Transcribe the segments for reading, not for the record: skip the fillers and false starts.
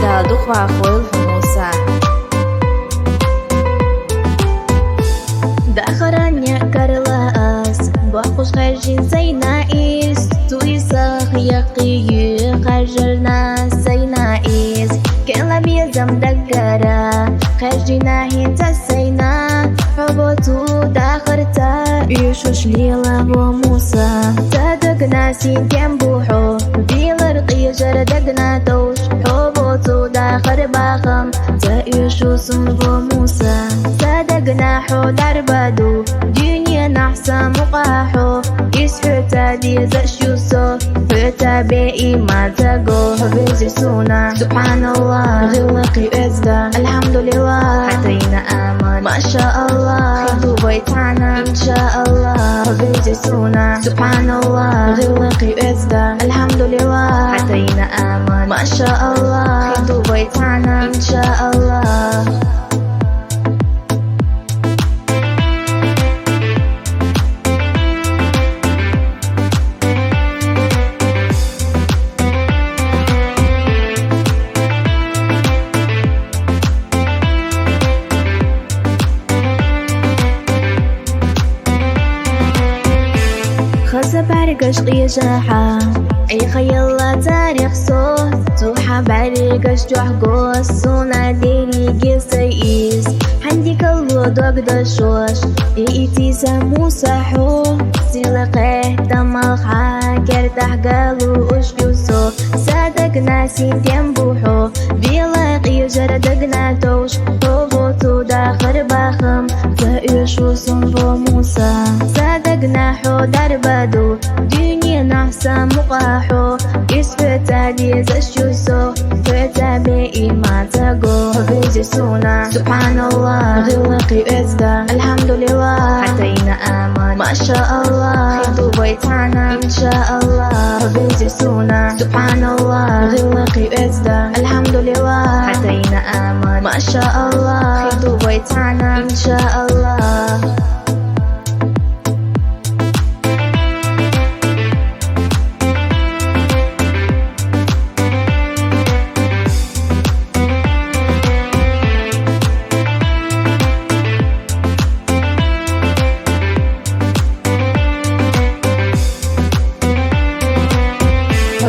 دا دخوا خويل هموسا داخرانيا كارلاس بحوش خارجين زينا إيس تويساخ يقي خرجنا زينا إيس كلا بيزم دقرا خارجنا هنتا سينا حبوتو داخرتا يشوش ليلا وموسى تدقنا سين بوحو بيلر قيجر دقنا توش حبوتو داخر باخم تايشو سنفو موسى صدقنا حو دربادو دنيا نحسا مقاحو يسحو تادي زشيوسو حتا بيئي ما تقو بيزي سونا سبحان الله غلقي ازدا الحمد لله حتينا آمن ما شاء الله خدو بيتانا إن شاء الله بيزي سونا سبحان الله غلقي ازدا الحمد لله حتينا آمن ما شاء الله خدو بيتانا إن شاء الله خزة بارقش قيجاحة أي خيالة تاريخ صوت توحى بارقش جوح سونا ديري قيسيس حندي كلو دوق دشوش إيتي سموسى حو سيلقه تمالخا كرتاح قالو أشيوسو صادق ناسين تنبوحو بيلا قيجر دقنا توش حبوتو داخر باخم تأيشو سنفو موسى صادقنا حو دربادو دنيا نحسا مقاحو يسفتا دي زشيوسو فتا بيئي ما تقو بيزي سونا سبحان الله غلقي ازدا الحمد لله حتينا آمن ما شاء الله خدو بيتانا إن شاء الله بيزي سونا سبحان الله غلقي ازدا الحمد لله حتينا آمن ما شاء الله خدو بيتانا إن شاء الله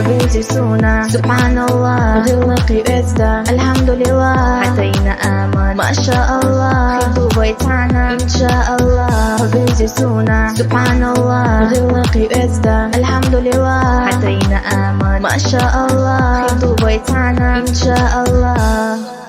بيزي سونا سبحان الله غلقي ازدا الحمد لله حتينا آمن ما شاء الله خدو بيتانا إن شاء الله بيزي سونا سبحان الله غلقي ازدا الحمد لله حتينا آمن ما شاء الله خدو بيتانا إن شاء الله